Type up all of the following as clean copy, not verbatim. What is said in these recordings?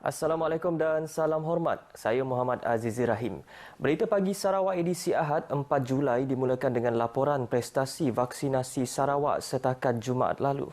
Assalamualaikum dan salam hormat. Saya Muhammad Azizi Rahim. Berita pagi Sarawak edisi Ahad 4 Julai dimulakan dengan laporan prestasi vaksinasi Sarawak setakat Jumaat lalu.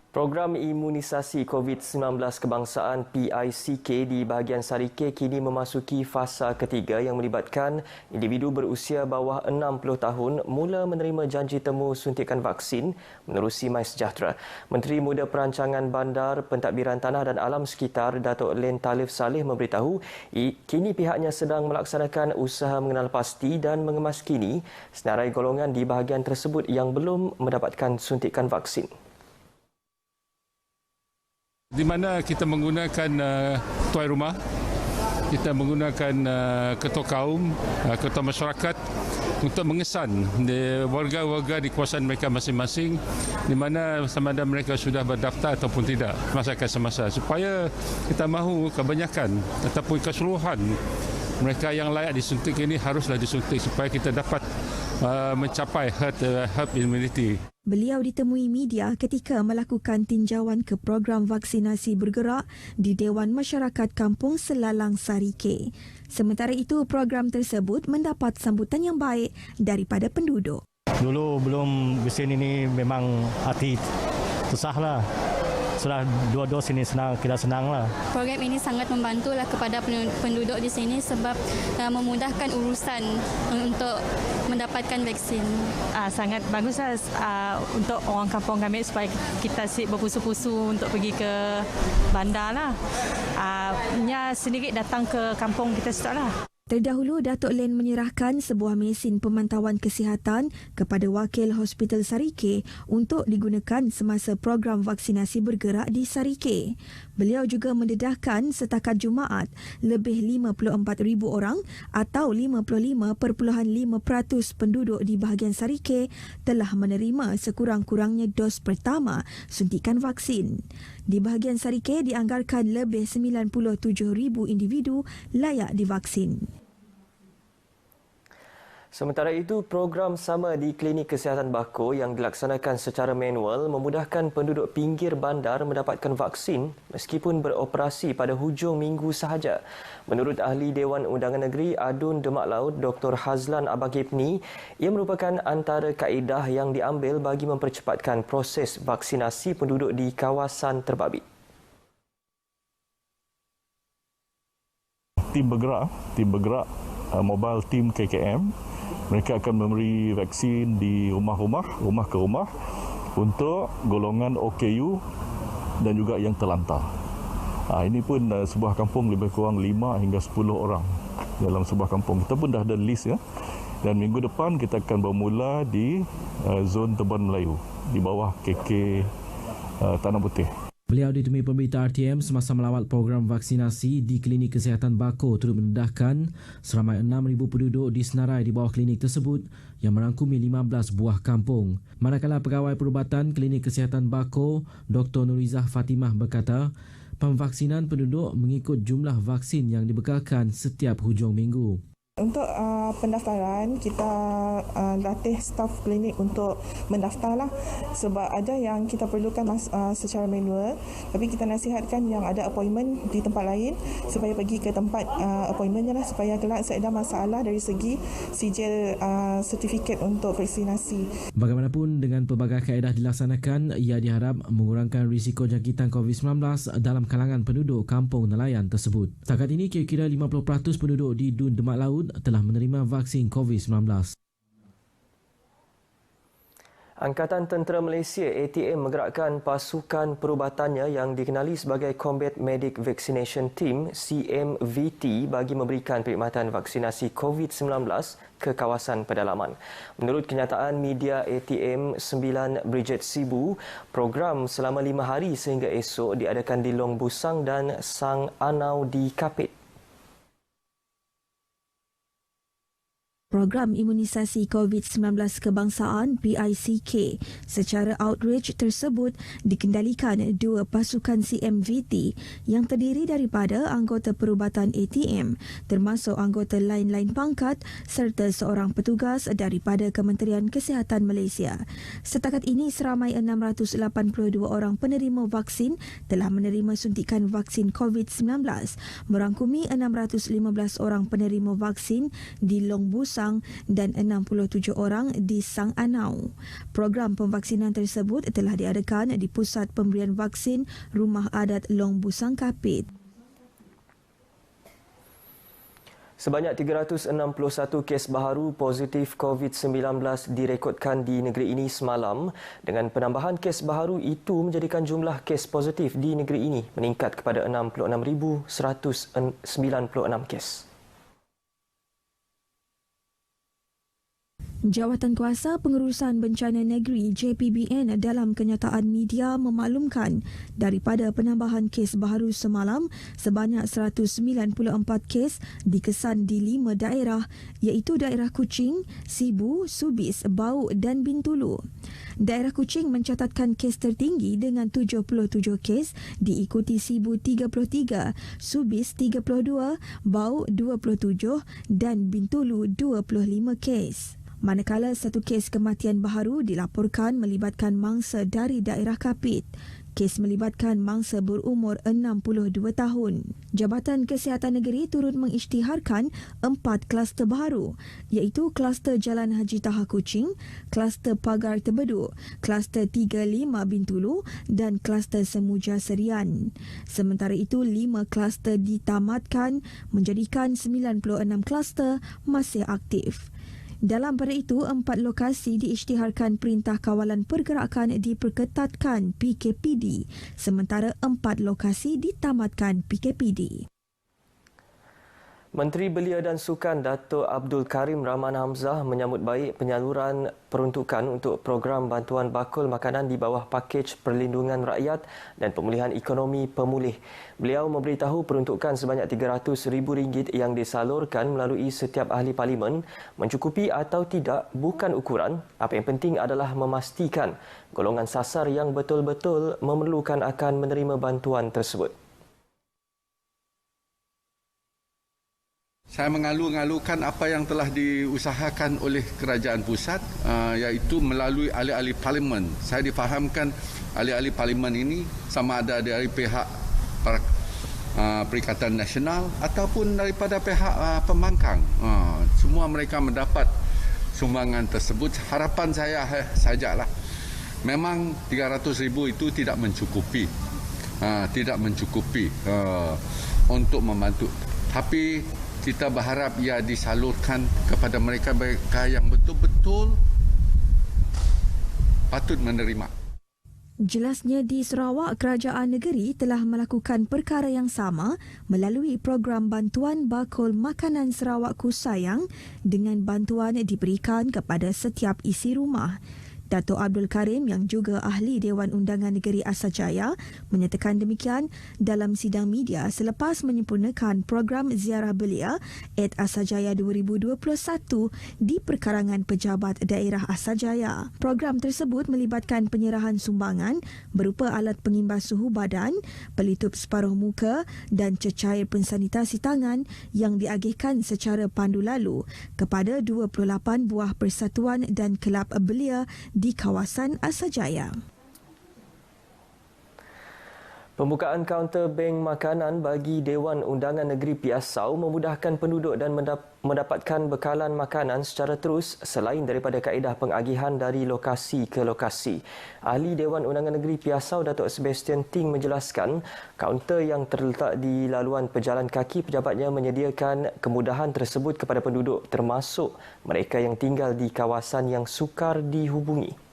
Program imunisasi COVID-19 kebangsaan PICK di bahagian Sarike kini memasuki fasa ketiga yang melibatkan individu berusia bawah 60 tahun mula menerima janji temu suntikan vaksin menerusi MySejahtera. Menteri Muda Perancangan Bandar, Pentadbiran Tanah dan Alam Sekitar Datuk Len Talif Saleh memberitahu kini pihaknya sedang melaksanakan usaha mengenal pasti dan mengemaskini senarai golongan di bahagian tersebut yang belum mendapatkan suntikan vaksin. Di mana kita menggunakan tuai rumah, kita menggunakan ketua kaum, ketua masyarakat untuk mengesan warga-warga di kawasan mereka masing-masing di mana sama ada mereka sudah berdaftar ataupun tidak masyarakat semasa supaya kita mahu kebanyakan ataupun keseluruhan mereka yang layak disuntik ini haruslah disuntik supaya kita dapat mencapai herd immunity. Beliau ditemui media ketika melakukan tinjauan ke program vaksinasi bergerak di Dewan Masyarakat Kampung Selalang Sarike. Sementara itu, program tersebut mendapat sambutan yang baik daripada penduduk. Dulu belum vaksin ini memang hati susahlah. Setelah 2 dos ini kita senanglah. Program ini sangat membantulah kepada penduduk di sini sebab memudahkan urusan untuk mendapatkan vaksin. Sangat baguslah untuk orang kampung kami supaya kita berpusu-pusu untuk pergi ke bandar lah. Sendiri datang ke kampung kita setelah. Terdahulu, Datuk Len menyerahkan sebuah mesin pemantauan kesihatan kepada wakil Hospital Sarike untuk digunakan semasa program vaksinasi bergerak di Sarike. Beliau juga mendedahkan setakat Jumaat lebih 54,000 orang atau 55.5% penduduk di bahagian Sarike telah menerima sekurang-kurangnya dos pertama suntikan vaksin. Di bahagian Sarike dianggarkan lebih 97,000 individu layak divaksin. Sementara itu, program sama di Klinik Kesihatan Bako yang dilaksanakan secara manual memudahkan penduduk pinggir bandar mendapatkan vaksin meskipun beroperasi pada hujung minggu sahaja. Menurut Ahli Dewan Undangan Negeri Adun Demak Laut, Dr. Hazlan Abagipni, ia merupakan antara kaedah yang diambil bagi mempercepatkan proses vaksinasi penduduk di kawasan terbabit. Tim bergerak mobile tim KKM, mereka akan memberi vaksin di rumah ke rumah untuk golongan OKU dan juga yang terlantar. Ini pun sebuah kampung lebih kurang 5 hingga 10 orang dalam sebuah kampung. Kita pun dah ada list ya. Dan minggu depan kita akan bermula di zon Teban Melayu di bawah KK Tanah Putih. Beliau ditemui pemberita RTM semasa melawat program vaksinasi di Klinik Kesihatan Bako turut mendedahkan seramai 6,000 penduduk di senarai di bawah klinik tersebut yang merangkumi 15 buah kampung. Manakala pegawai perubatan Klinik Kesihatan Bako, Dr. Nurizah Fatimah berkata, pemvaksinan penduduk mengikut jumlah vaksin yang dibekalkan setiap hujung minggu. Untuk pendaftaran, kita latih staf klinik untuk mendaftarlah sebab ada yang kita perlukan secara manual, tapi kita nasihatkan yang ada appointment di tempat lain supaya pergi ke tempat appointmentnya lah supaya kelak ada masalah dari segi sijil sertifikat untuk vaksinasi. Bagaimanapun dengan pelbagai kaedah dilaksanakan, ia diharap mengurangkan risiko jangkitan COVID-19 dalam kalangan penduduk kampung nelayan tersebut. Setakat ini, kira-kira 50% penduduk di Dun Demak Laut telah menerima vaksin COVID-19. Angkatan Tentera Malaysia ATM menggerakkan pasukan perubatannya yang dikenali sebagai Combat Medic Vaccination Team CMVT bagi memberikan perkhidmatan vaksinasi COVID-19 ke kawasan pedalaman. Menurut kenyataan media ATM 9 Brigade Sibu, program selama 5 hari sehingga esok diadakan di Long Busang dan Sang Anau di Kapit. Program imunisasi COVID-19 kebangsaan PICK secara outreach tersebut dikendalikan dua pasukan CMVT yang terdiri daripada anggota perubatan ATM termasuk anggota lain-lain pangkat serta seorang petugas daripada Kementerian Kesihatan Malaysia. Setakat ini seramai 682 orang penerima vaksin telah menerima suntikan vaksin COVID-19 merangkumi 615 orang penerima vaksin di Long Busang dan 67 orang di Sang Anau. Program pemvaksinan tersebut telah diadakan di Pusat Pemberian Vaksin Rumah Adat Long Busang Kapit. Sebanyak 361 kes baharu positif COVID-19 direkodkan di negeri ini semalam. Dengan penambahan kes baharu itu menjadikan jumlah kes positif di negeri ini meningkat kepada 66,196 kes. Jawatan Kuasa Pengurusan Bencana Negeri JPBN dalam kenyataan media memaklumkan daripada penambahan kes baharu semalam sebanyak 194 kes dikesan di 5 daerah iaitu daerah Kuching, Sibu, Subis, Bau dan Bintulu. Daerah Kuching mencatatkan kes tertinggi dengan 77 kes diikuti Sibu 33, Subis 32, Bau 27 dan Bintulu 25 kes. Manakala satu kes kematian baharu dilaporkan melibatkan mangsa dari daerah Kapit. Kes melibatkan mangsa berumur 62 tahun. Jabatan Kesihatan Negeri turut mengisytiharkan 4 kluster baharu iaitu kluster Jalan Haji Taha Kuching, kluster Pagar Tebeduk, kluster 35 Bintulu dan kluster Semuja Serian. Sementara itu 5 kluster ditamatkan menjadikan 96 kluster masih aktif. Dalam pada itu, 4 lokasi diisytiharkan Perintah Kawalan Pergerakan diperketatkan PKPD, sementara 4 lokasi ditamatkan PKPD. Menteri Belia dan Sukan Datuk Abdul Karim Rahman Hamzah menyambut baik penyaluran peruntukan untuk program bantuan bakul makanan di bawah pakej perlindungan rakyat dan pemulihan ekonomi pemulih. Beliau memberitahu peruntukan sebanyak RM300,000 yang disalurkan melalui setiap ahli parlimen mencukupi atau tidak bukan ukuran. Apa yang penting adalah memastikan golongan sasar yang betul-betul memerlukan akan menerima bantuan tersebut. Saya mengalu-alukan apa yang telah diusahakan oleh kerajaan pusat iaitu melalui ahli-ahli parlimen. Saya difahamkan ahli-ahli parlimen ini sama ada dari pihak Perikatan Nasional ataupun daripada pihak pembangkang. Semua mereka mendapat sumbangan tersebut. Harapan saya sajalah memang RM300,000 itu tidak mencukupi. Untuk membantu. Tapi kita berharap ia disalurkan kepada mereka yang betul-betul patut menerima. Jelasnya di Sarawak, kerajaan negeri telah melakukan perkara yang sama melalui program bantuan bakul makanan Sarawak Ku Sayang dengan bantuan diberikan kepada setiap isi rumah. Datuk Abdul Karim yang juga ahli Dewan Undangan Negeri Asajaya menyatakan demikian dalam sidang media selepas menyempurnakan program ziarah belia at Asajaya 2021 di perkarangan pejabat daerah Asajaya. Program tersebut melibatkan penyerahan sumbangan berupa alat pengimbas suhu badan, pelitup separuh muka dan cecair pensanitasi tangan yang diagihkan secara pandu lalu kepada 28 buah persatuan dan kelab belia di kawasan Asajaya. Pembukaan kaunter bank makanan bagi Dewan Undangan Negeri Piasau memudahkan penduduk dan mendapatkan bekalan makanan secara terus selain daripada kaedah pengagihan dari lokasi ke lokasi. Ahli Dewan Undangan Negeri Piasau Datuk Sebastian Ting menjelaskan kaunter yang terletak di laluan pejalan kaki pejabatnya menyediakan kemudahan tersebut kepada penduduk termasuk mereka yang tinggal di kawasan yang sukar dihubungi.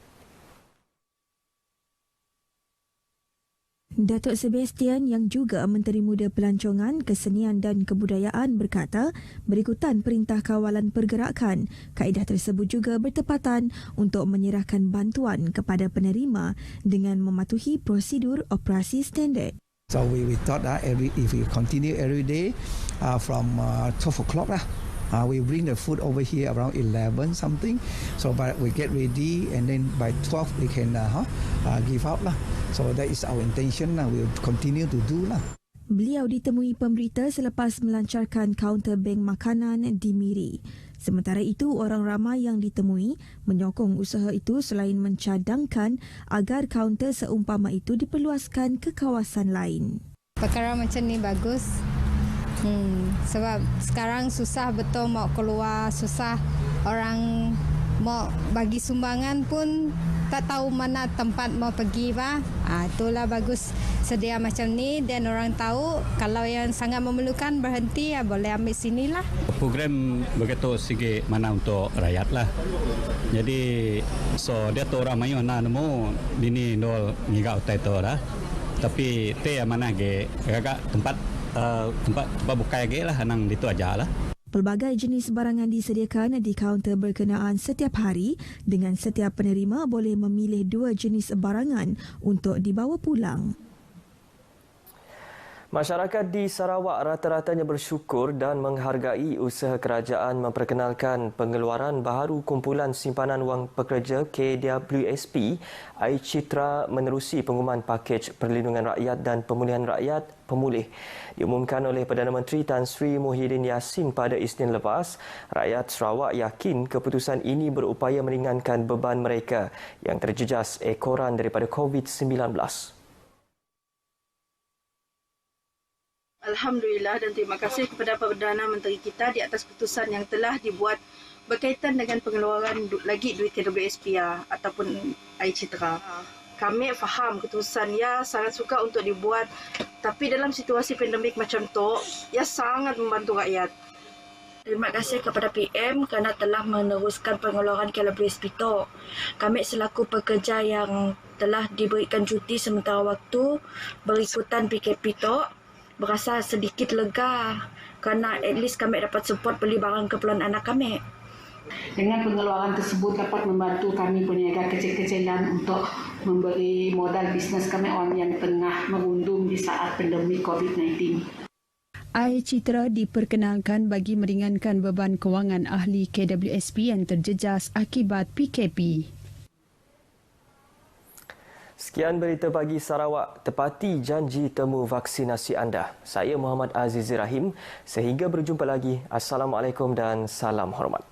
Datuk Sebastian yang juga Menteri Muda Pelancongan, Kesenian dan Kebudayaan berkata, berikutan Perintah Kawalan Pergerakan, kaedah tersebut juga bertepatan untuk menyerahkan bantuan kepada penerima dengan mematuhi prosedur operasi standard. So we thought that if we continue every day from 12 o'clock we bring the food over here around 11 something. So but we get ready and then by 12 we can give out lah. So that is our intention lah. We will continue to do lah. Beliau ditemui pemberita selepas melancarkan kaunter bank makanan di Miri. Sementara itu, orang ramai yang ditemui menyokong usaha itu selain mencadangkan agar kaunter seumpama itu diperluaskan ke kawasan lain. Perkara macam ni bagus. Sebab sekarang susah betul mau keluar, susah orang mau bagi sumbangan pun tak tahu mana tempat mau pergi bah. Itulah bagus sedia macam ni dan orang tahu kalau yang sangat memerlukan berhenti boleh ambil sinilah. Program begitu segi mana untuk rakyat lah. Jadi dia tu orang mayu na nemu bini dol ngigau tai tu dah. Tapi te mana ge agak tempat bukai ge lah nang itu aja lah. Pelbagai jenis barangan disediakan di kaunter berkenaan setiap hari dengan setiap penerima boleh memilih 2 jenis barangan untuk dibawa pulang. Masyarakat di Sarawak rata-ratanya bersyukur dan menghargai usaha kerajaan memperkenalkan pengeluaran baharu Kumpulan Simpanan Wang Pekerja KWSP iCitra menerusi pengumuman pakej perlindungan rakyat dan pemulihan rakyat pemulih. Diumumkan oleh Perdana Menteri Tan Sri Muhyiddin Yassin pada Isnin lepas, rakyat Sarawak yakin keputusan ini berupaya meringankan beban mereka yang terjejas ekoran daripada COVID-19. Alhamdulillah dan terima kasih kepada Perdana Menteri kita di atas keputusan yang telah dibuat berkaitan dengan pengeluaran lagi duit KWSP ataupun iCitra. Kami faham keputusan sangat suka untuk dibuat, tapi dalam situasi pandemik macam tu, sangat membantu rakyat. Terima kasih kepada PM kerana telah meneruskan pengeluaran KWSP itu. Kami selaku pekerja yang telah diberikan cuti sementara waktu berikutan PKP itu, berasa sedikit lega kerana at least kami dapat support beli barang keperluan anak kami. Dengan pengeluaran tersebut dapat membantu kami peniaga kecil-kecilan untuk memberi modal bisnes kami orang yang tengah merundung di saat pandemik COVID-19. iCitra diperkenalkan bagi meringankan beban kewangan ahli KWSP yang terjejas akibat PKP. Sekian berita pagi Sarawak. Tepati janji temu vaksinasi anda. Saya Muhammad Aziz Rahim. Sehingga berjumpa lagi. Assalamualaikum dan salam hormat.